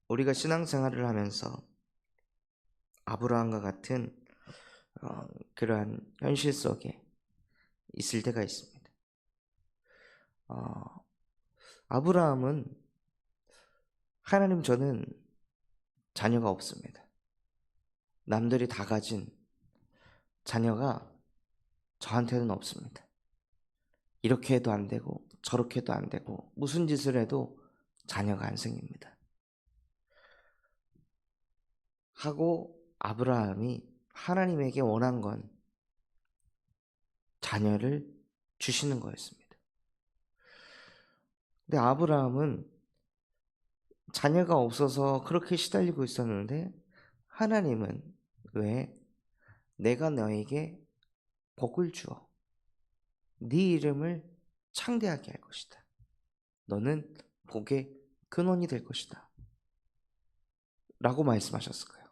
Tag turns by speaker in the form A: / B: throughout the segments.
A: 우리가 신앙생활을 하면서 아브라함과 같은 그러한 현실 속에 있을 때가 있습니다. 어, 아브라함은 하나님, 저는 자녀가 없습니다. 남들이 다 가진 자녀가 저한테는 없습니다. 이렇게 해도 안 되고 저렇게 해도 안 되고 무슨 짓을 해도 자녀가 안 생깁니다. 하고 아브라함이 하나님에게 원한 건 자녀를 주시는 거였습니다. 근데 아브라함은 자녀가 없어서 그렇게 시달리고 있었는데, 하나님은 왜 내가 너에게 복을 주어 네 이름을 창대하게 할 것이다. 너는 복의 근원이 될 것이다. 라고 말씀하셨을까요?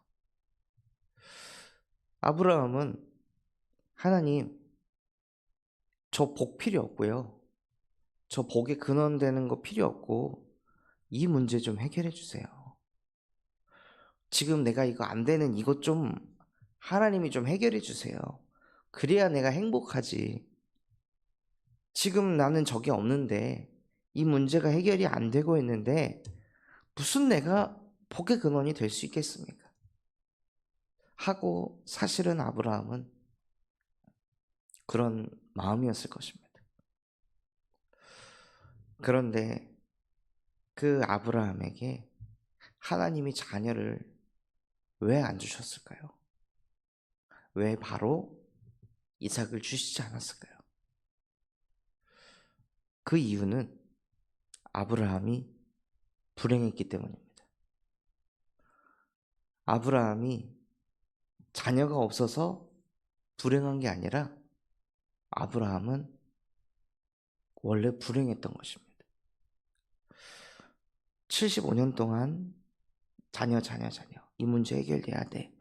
A: 아브라함은 하나님, 저 복 필요 없고요. 저 복의 근원 되는 거 필요 없고 이 문제 좀 해결해 주세요. 지금 내가 이거 안 되는 이것 좀 하나님이 좀 해결해 주세요. 그래야 내가 행복하지. 지금 나는 적이 없는데 이 문제가 해결이 안 되고 있는데 무슨 내가 복의 근원이 될 수 있겠습니까? 하고 사실은 아브라함은 그런 마음이었을 것입니다. 그런데 그 아브라함에게 하나님이 자녀를 왜 안 주셨을까요? 왜 바로 이삭을 주시지 않았을까요? 그 이유는 아브라함이 불행했기 때문입니다. 아브라함이 자녀가 없어서 불행한 게 아니라 아브라함은 원래 불행했던 것입니다. 75년 동안 자녀 이 문제 해결돼야 돼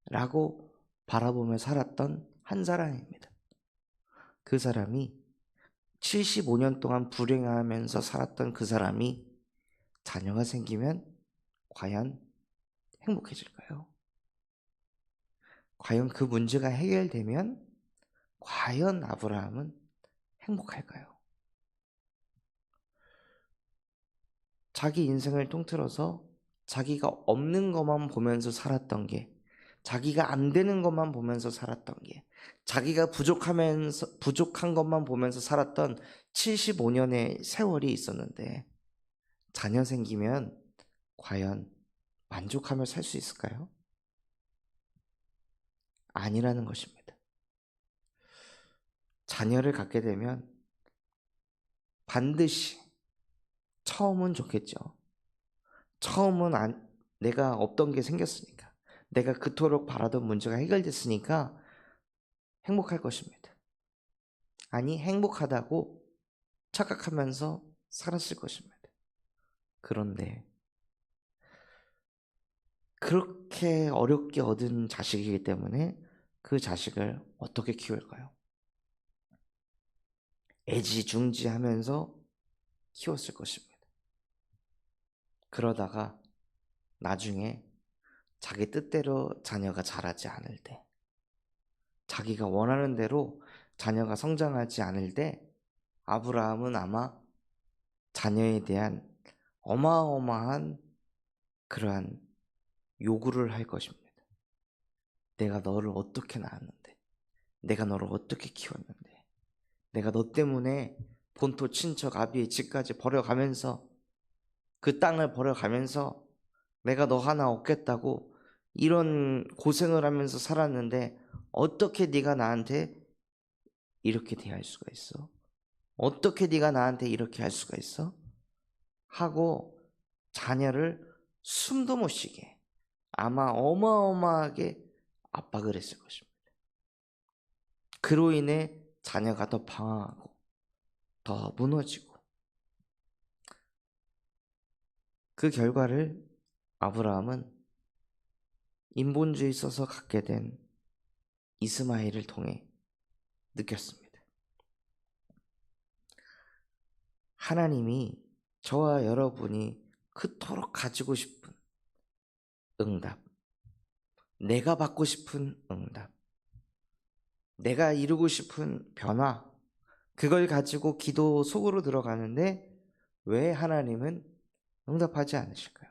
A: 라고 바라보며 살았던 한 사람입니다. 그 사람이 75년 동안 불행하면서 살았던 그 사람이 자녀가 생기면 과연 행복해질까요? 과연 그 문제가 해결되면 과연 아브라함은 행복할까요? 자기 인생을 통틀어서 자기가 없는 것만 보면서 살았던 게, 자기가 안 되는 것만 보면서 살았던 게, 자기가 부족한 것만 보면서 살았던 75년의 세월이 있었는데, 자녀 생기면 과연 만족하며 살 수 있을까요? 아니라는 것입니다. 자녀를 갖게 되면 반드시 처음은 좋겠죠. 처음은 내가 없던 게 생겼으니까, 내가 그토록 바라던 문제가 해결됐으니까 행복할 것입니다. 아니, 행복하다고 착각하면서 살았을 것입니다. 그런데 그렇게 어렵게 얻은 자식이기 때문에 그 자식을 어떻게 키울까요? 애지중지하면서 키웠을 것입니다. 그러다가 나중에 자기 뜻대로 자녀가 자라지 않을 때, 자기가 원하는 대로 자녀가 성장하지 않을 때, 아브라함은 아마 자녀에 대한 어마어마한 그러한 요구를 할 것입니다. 내가 너를 어떻게 낳았는데, 내가 너를 어떻게 키웠는데, 내가 너 때문에 본토 친척 아비의 집까지 버려가면서, 그 땅을 버려가면서 내가 너 하나 얻겠다고 이런 고생을 하면서 살았는데 어떻게 네가 나한테 이렇게 대할 수가 있어? 어떻게 네가 나한테 이렇게 할 수가 있어? 하고 자녀를 숨도 못 쉬게 아마 어마어마하게 압박을 했을 것입니다. 그로 인해 자녀가 더 방황하고 더 무너지고, 그 결과를 아브라함은 인본주의 써서 갖게 된 이스마엘을 통해 느꼈습니다. 하나님이 저와 여러분이 그토록 가지고 싶은 응답, 내가 받고 싶은 응답, 내가 이루고 싶은 변화, 그걸 가지고 기도 속으로 들어가는데 왜 하나님은 응답하지 않으실까요?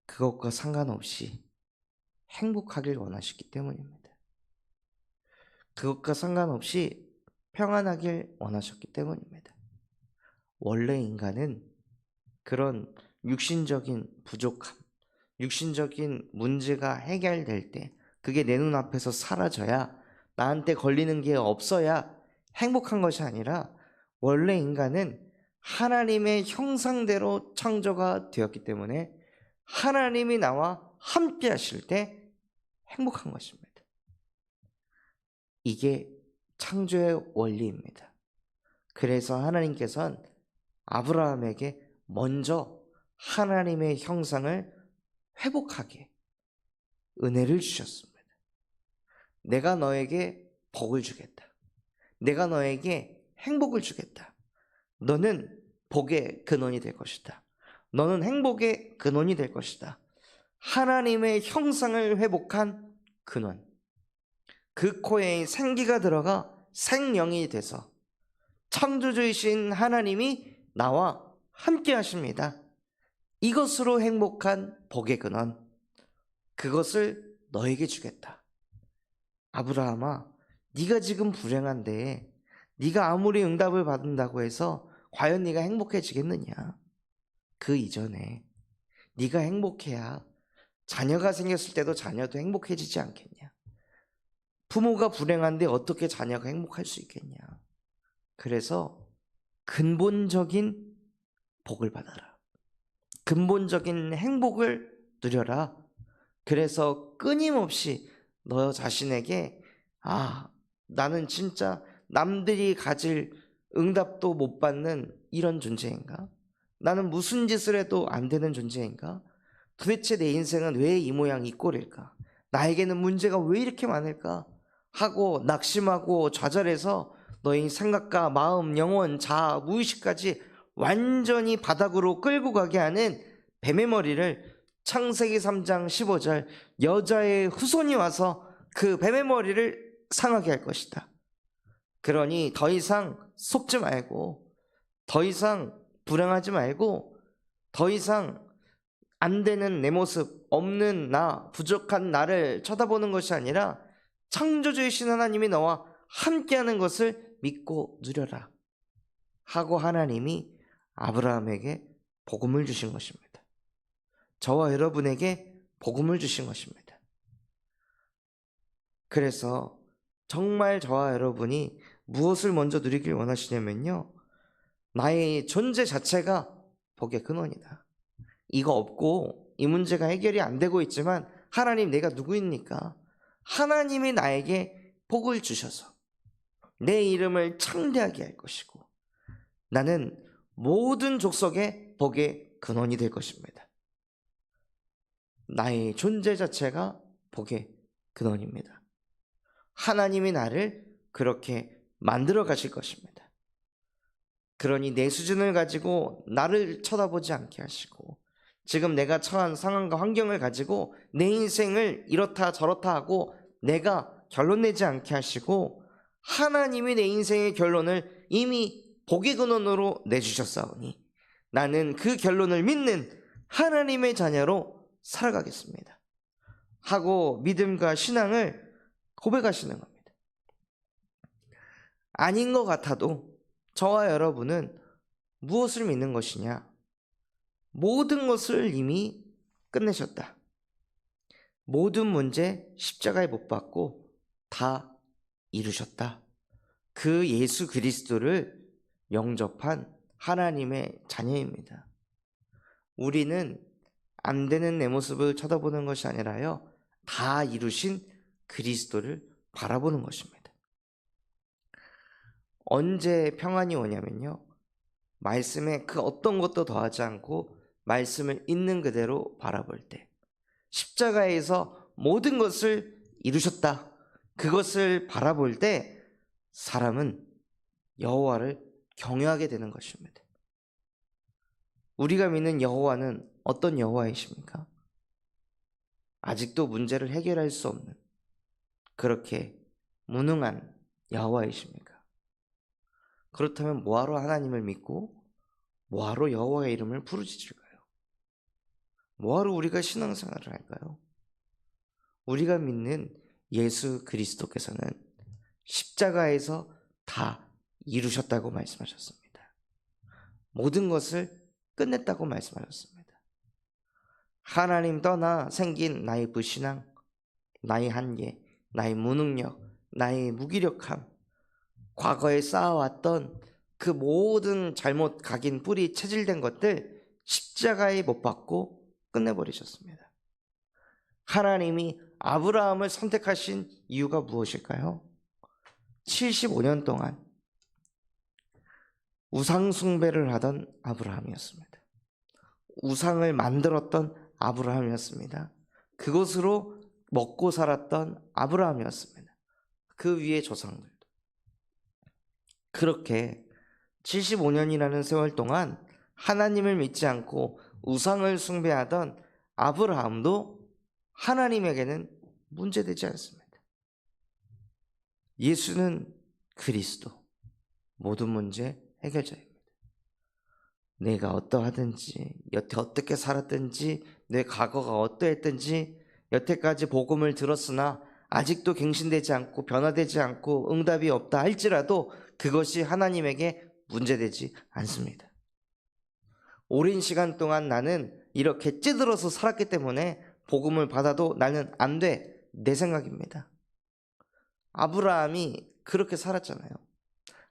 A: 그것과 상관없이 행복하길 원하시기 때문입니다. 그것과 상관없이 평안하길 원하셨기 때문입니다. 원래 인간은 그런 육신적인 부족함, 육신적인 문제가 해결될 때 그게 내 눈앞에서 사라져야, 나한테 걸리는 게 없어야 행복한 것이 아니라, 원래 인간은 하나님의 형상대로 창조가 되었기 때문에 하나님이 나와 함께 하실 때 행복한 것입니다. 이게 창조의 원리입니다. 그래서 하나님께서는 아브라함에게 먼저 하나님의 형상을 회복하게 은혜를 주셨습니다. 내가 너에게 복을 주겠다. 내가 너에게 행복을 주겠다. 너는 복의 근원이 될 것이다. 너는 행복의 근원이 될 것이다. 하나님의 형상을 회복한 근원. 그 코에 생기가 들어가 생명이 돼서 창조주이신 하나님이 나와 함께 하십니다. 이것으로 행복한 복의 근원, 그것을 너에게 주겠다. 아브라함아, 네가 지금 불행한데 네가 아무리 응답을 받는다고 해서 과연 네가 행복해지겠느냐? 그 이전에 네가 행복해야 자녀가 생겼을 때도 자녀도 행복해지지 않겠냐? 부모가 불행한데 어떻게 자녀가 행복할 수 있겠냐? 그래서 근본적인 복을 받아라. 근본적인 행복을 누려라. 그래서 끊임없이 너 자신에게, 나는 진짜 남들이 가질 응답도 못 받는 이런 존재인가? 나는 무슨 짓을 해도 안 되는 존재인가? 도대체 내 인생은 왜 이 모양 이 꼴일까? 나에게는 문제가 왜 이렇게 많을까? 하고 낙심하고 좌절해서 너의 생각과 마음, 영혼, 자아, 무의식까지 완전히 바닥으로 끌고 가게 하는 뱀의 머리를 창세기 3장 15절 여자의 후손이 와서 그 뱀의 머리를 상하게 할 것이다. 그러니 더 이상 속지 말고, 더 이상 불행하지 말고, 더 이상 안 되는 내 모습, 없는 나, 부족한 나를 쳐다보는 것이 아니라 창조주이신 하나님이 너와 함께하는 것을 믿고 누려라 하고 하나님이 아브라함에게 복음을 주신 것입니다. 저와 여러분에게 복음을 주신 것입니다. 그래서 정말 저와 여러분이 무엇을 먼저 누리길 원하시냐면요, 나의 존재 자체가 복의 근원이다. 이거 없고 이 문제가 해결이 안 되고 있지만 하나님, 내가 누구입니까? 하나님이 나에게 복을 주셔서 내 이름을 창대하게 할 것이고 나는 모든 족속의 복의 근원이 될 것입니다. 나의 존재 자체가 복의 근원입니다. 하나님이 나를 그렇게 만들어 가실 것입니다. 그러니 내 수준을 가지고 나를 쳐다보지 않게 하시고, 지금 내가 처한 상황과 환경을 가지고 내 인생을 이렇다 저렇다 하고 내가 결론 내지 않게 하시고, 하나님이 내 인생의 결론을 이미 복의 근원으로 내주셨사오니 나는 그 결론을 믿는 하나님의 자녀로 살아가겠습니다 하고 믿음과 신앙을 고백하시는 겁니다. 아닌 것 같아도 저와 여러분은 무엇을 믿는 것이냐? 모든 것을 이미 끝내셨다. 모든 문제 십자가에 못 박고 다 이루셨다. 그 예수 그리스도를 영접한 하나님의 자녀입니다. 우리는 안 되는 내 모습을 쳐다보는 것이 아니라요, 다 이루신 그리스도를 바라보는 것입니다. 언제 평안이 오냐면요, 말씀에 그 어떤 것도 더하지 않고 말씀을 있는 그대로 바라볼 때, 십자가에서 모든 것을 이루셨다, 그것을 바라볼 때 사람은 여호와를 경외하게 되는 것입니다. 우리가 믿는 여호와는 어떤 여호와이십니까? 아직도 문제를 해결할 수 없는 그렇게 무능한 여호와이십니까? 그렇다면 뭐하러 하나님을 믿고 뭐하러 여호와의 이름을 부르짖을까요? 뭐하러 우리가 신앙생활을 할까요? 우리가 믿는 예수 그리스도께서는 십자가에서 다 이루셨다고 말씀하셨습니다. 모든 것을 끝냈다고 말씀하셨습니다. 하나님 떠나 생긴 나의 불신앙, 나의 한계, 나의 무능력, 나의 무기력함, 과거에 쌓아왔던 그 모든 잘못 각인 뿌리 체질된 것들 십자가에 못 박고 끝내버리셨습니다. 하나님이 아브라함을 선택하신 이유가 무엇일까요? 75년 동안 우상 숭배를 하던 아브라함이었습니다. 우상을 만들었던 아브라함이었습니다. 그것으로 먹고 살았던 아브라함이었습니다. 그 위에 조상들도. 그렇게 75년이라는 세월 동안 하나님을 믿지 않고 우상을 숭배하던 아브라함도 하나님에게는 문제되지 않습니다. 예수는 그리스도, 모든 문제 해결자입니다. 내가 어떠하든지, 여태 어떻게 살았든지, 내 과거가 어떠했든지, 여태까지 복음을 들었으나 아직도 갱신되지 않고 변화되지 않고 응답이 없다 할지라도 그것이 하나님에게 문제되지 않습니다. 오랜 시간 동안 나는 이렇게 찌들어서 살았기 때문에 복음을 받아도 나는 안 돼. 내 생각입니다. 아브라함이 그렇게 살았잖아요.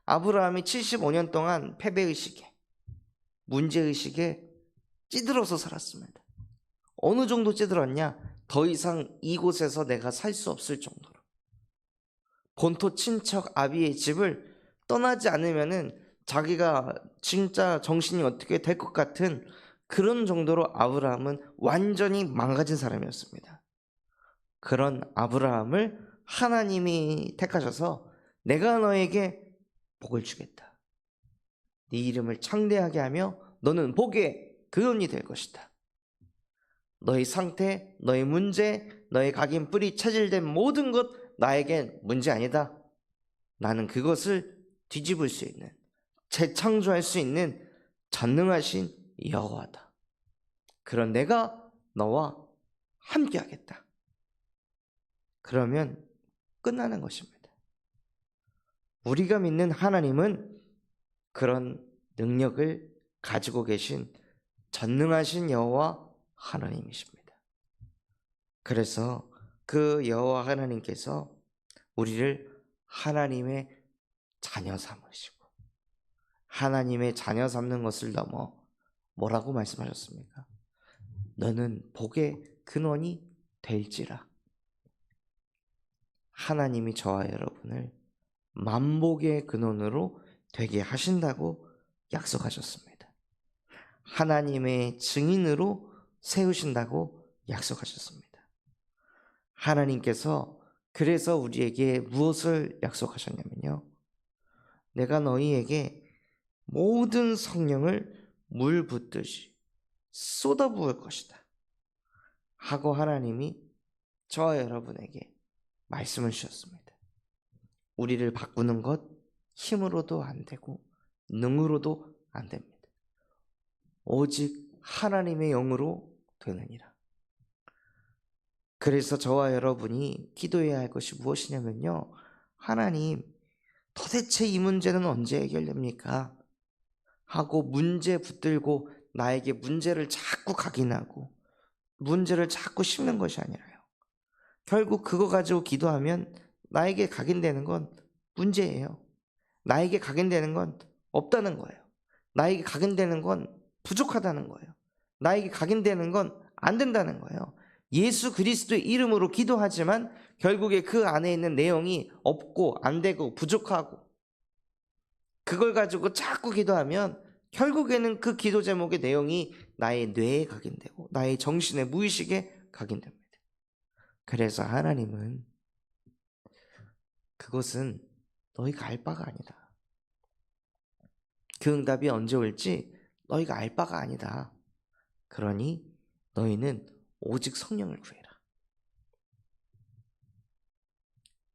A: 아브라함이 75년 동안 패배의식에, 문제의식에 찌들어서 살았습니다. 어느 정도 찌들었냐? 더 이상 이곳에서 내가 살 수 없을 정도로. 본토 친척 아비의 집을 떠나지 않으면은 자기가 진짜 정신이 어떻게 될 것 같은 그런 정도로 아브라함은 완전히 망가진 사람이었습니다. 그런 아브라함을 하나님이 택하셔서 내가 너에게 복을 주겠다. 네 이름을 창대하게 하며 너는 복의 근원이 될 것이다. 너의 상태, 너의 문제, 너의 각인 뿌리 체질된 모든 것 나에겐 문제 아니다. 나는 그것을 뒤집을 수 있는, 재창조할 수 있는 전능하신 여호와다. 그런 내가 너와 함께 하겠다. 그러면 끝나는 것입니다. 우리가 믿는 하나님은 그런 능력을 가지고 계신 전능하신 여호와 하나님이십니다. 그래서 그 여호와 하나님께서 우리를 하나님의 자녀 삼으시고 하나님의 자녀 삼는 것을 넘어 뭐라고 말씀하셨습니까? 너는 복의 근원이 될지라. 하나님이 저와 여러분을 만복의 근원으로 되게 하신다고 약속하셨습니다. 하나님의 증인으로 세우신다고 약속하셨습니다. 하나님께서 그래서 우리에게 무엇을 약속하셨냐면요. 내가 너희에게 모든 성령을 물 붓듯이 쏟아부을 것이다 하고 하나님이 저와 여러분에게 말씀을 주셨습니다. 우리를 바꾸는 것 힘으로도 안 되고 능으로도 안 됩니다. 오직 하나님의 영으로 되느니라. 그래서 저와 여러분이 기도해야 할 것이 무엇이냐면요. 하나님, 도대체 이 문제는 언제 해결됩니까? 하고 문제 붙들고 나에게 문제를 자꾸 각인하고 문제를 자꾸 씹는 것이 아니라요. 결국 그거 가지고 기도하면 나에게 각인되는 건 문제예요. 나에게 각인되는 건 없다는 거예요. 나에게 각인되는 건 부족하다는 거예요. 나에게 각인되는 건 안 된다는 거예요. 예수 그리스도의 이름으로 기도하지만 결국에 그 안에 있는 내용이 없고 안 되고 부족하고 그걸 가지고 자꾸 기도하면 결국에는 그 기도 제목의 내용이 나의 뇌에 각인되고 나의 정신의 무의식에 각인됩니다. 그래서 하나님은 그것은 너희가 알 바가 아니다. 그 응답이 언제 올지 너희가 알 바가 아니다. 그러니 너희는 오직 성령을 구해라.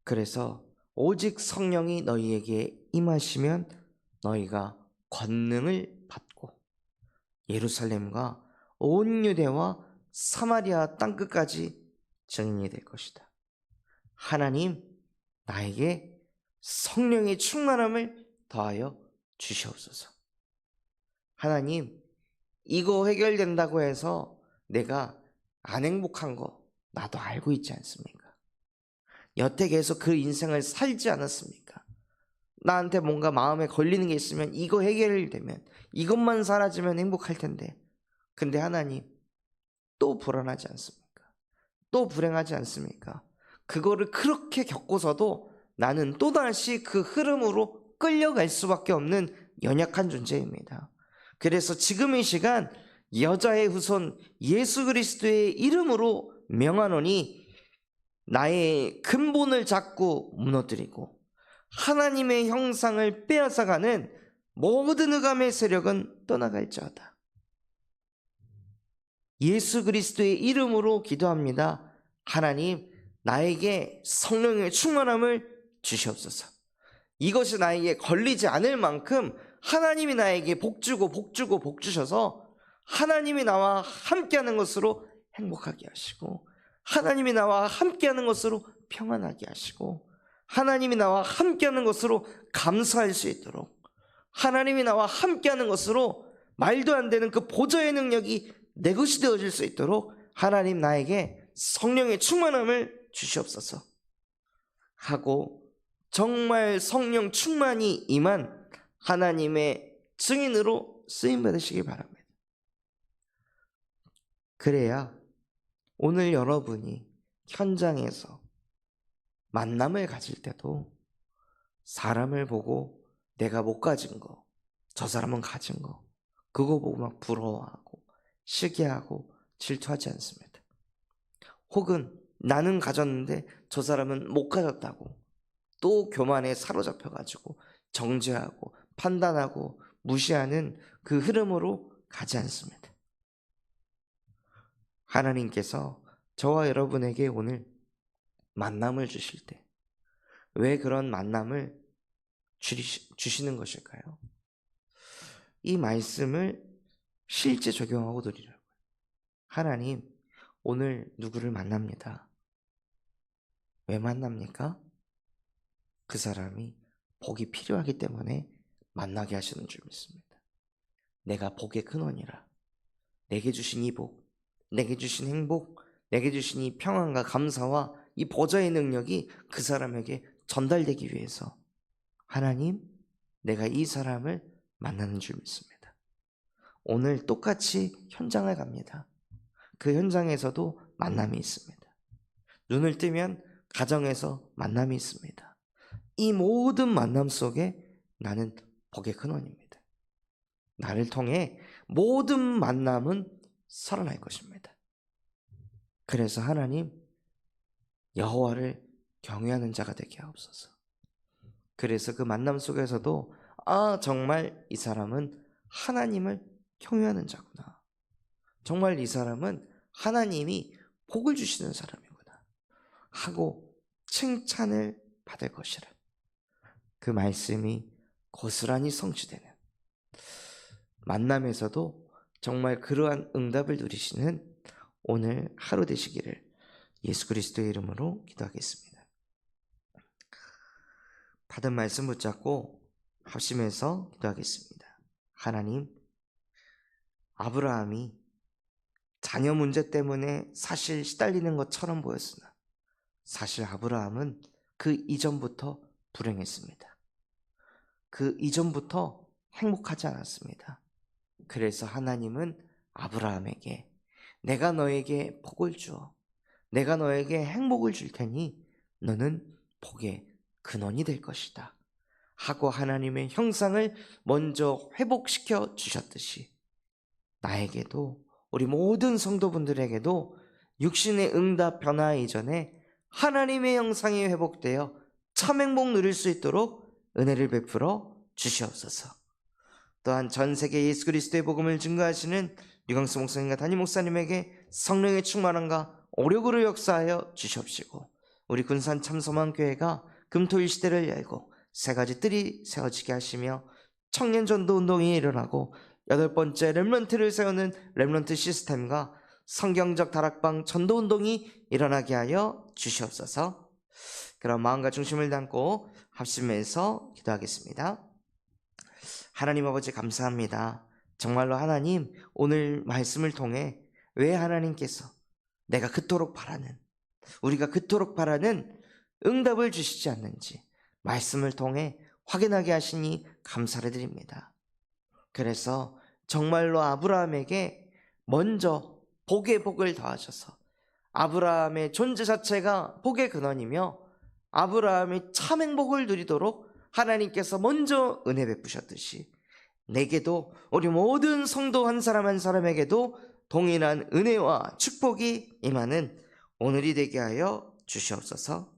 A: 그래서 오직 성령이 너희에게 임하시면 너희가 권능을 받고 예루살렘과 온 유대와 사마리아 땅끝까지 증인이 될 것이다. 하나님, 나에게 성령의 충만함을 더하여 주시옵소서. 하나님, 이거 해결된다고 해서 내가 안 행복한 거 나도 알고 있지 않습니까? 여태 계속 그 인생을 살지 않았습니까? 나한테 뭔가 마음에 걸리는 게 있으면 이거 해결되면, 이것만 사라지면 행복할 텐데, 근데 하나님 또 불안하지 않습니까? 또 불행하지 않습니까? 그거를 그렇게 겪고서도 나는 또다시 그 흐름으로 끌려갈 수밖에 없는 연약한 존재입니다. 그래서 지금 이 시간 여자의 후손 예수 그리스도의 이름으로 명하노니 나의 근본을 잡고 무너뜨리고 하나님의 형상을 빼앗아가는 모든 흑암의 세력은 떠나갈지어다. 예수 그리스도의 이름으로 기도합니다. 하나님, 나에게 성령의 충만함을 주시옵소서. 이것이 나에게 걸리지 않을 만큼 하나님이 나에게 복 주고 복 주셔서 하나님이 나와 함께하는 것으로 행복하게 하시고, 하나님이 나와 함께하는 것으로 평안하게 하시고, 하나님이 나와 함께하는 것으로 감사할 수 있도록, 하나님이 나와 함께하는 것으로 말도 안 되는 그 보좌의 능력이 내 것이 되어질 수 있도록 하나님 나에게 성령의 충만함을 주시옵소서 하고, 정말 성령 충만이 임한 하나님의 증인으로 쓰임받으시기 바랍니다. 그래야 오늘 여러분이 현장에서 만남을 가질 때도 사람을 보고 내가 못 가진 거, 저 사람은 가진 거, 그거 보고 막 부러워하고 시기하고 질투하지 않습니다. 혹은 나는 가졌는데 저 사람은 못 가졌다고 또 교만에 사로잡혀가지고 정죄하고 판단하고 무시하는 그 흐름으로 가지 않습니다. 하나님께서 저와 여러분에게 오늘 만남을 주실 때 왜 그런 만남을 주시는 것일까요? 이 말씀을 실제 적용하고 드리려고요. 하나님, 오늘 누구를 만납니다. 왜 만납니까? 그 사람이 복이 필요하기 때문에 만나게 하시는 줄 믿습니다. 내가 복의 근원이라. 내게 주신 이 복, 내게 주신 행복, 내게 주신 이 평안과 감사와 이 보좌의 능력이 그 사람에게 전달되기 위해서 하나님, 내가 이 사람을 만나는 줄 믿습니다. 오늘 똑같이 현장을 갑니다. 그 현장에서도 만남이 있습니다. 눈을 뜨면 가정에서 만남이 있습니다. 이 모든 만남 속에 나는 복의 근원입니다. 나를 통해 모든 만남은 살아날 것입니다. 그래서 하나님, 여호와를 경외하는 자가 되게 하옵소서. 그래서 그 만남 속에서도 정말 이 사람은 하나님을 경외하는 자구나. 정말 이 사람은 하나님이 복을 주시는 사람이구나 하고 칭찬을 받을 것이라. 그 말씀이 고스란히 성취되는 만남에서도 정말 그러한 응답을 누리시는 오늘 하루 되시기를 예수 그리스도의 이름으로 기도하겠습니다. 받은 말씀 붙잡고 합심해서 기도하겠습니다. 하나님, 아브라함이 자녀 문제 때문에 사실 시달리는 것처럼 보였으나 사실 아브라함은 그 이전부터 불행했습니다. 그 이전부터 행복하지 않았습니다. 그래서 하나님은 아브라함에게 내가 너에게 복을 주어 내가 너에게 행복을 줄 테니 너는 복의 근원이 될 것이다 하고 하나님의 형상을 먼저 회복시켜 주셨듯이 나에게도 우리 모든 성도분들에게도 육신의 응답 변화 이전에 하나님의 형상이 회복되어 참 행복 누릴 수 있도록 은혜를 베풀어 주시옵소서. 또한 전 세계 예수 그리스도의 복음을 증거하시는 류광수 목사님과 담임 목사님에게 성령의 충만함과 오력으로 역사하여 주시옵시고, 우리 군산 참소망교회가 금토일 시대를 열고 세 가지 뜰이 세워지게 하시며 청년 전도 운동이 일어나고 8번째 렘넌트를 세우는 렘넌트 시스템과 성경적 다락방 전도 운동이 일어나게 하여 주시옵소서. 그런 마음과 중심을 담고 합심해서 기도하겠습니다. 하나님 아버지, 감사합니다. 정말로 하나님, 오늘 말씀을 통해 왜 하나님께서 내가 그토록 바라는, 우리가 그토록 바라는 응답을 주시지 않는지 말씀을 통해 확인하게 하시니 감사를 드립니다. 그래서 정말로 아브라함에게 먼저 복의 복을 더하셔서 아브라함의 존재 자체가 복의 근원이며 아브라함이 참 행복을 누리도록 하나님께서 먼저 은혜 베푸셨듯이 내게도, 우리 모든 성도 한 사람 한 사람에게도 동일한 은혜와 축복이 임하는 오늘이 되게 하여 주시옵소서.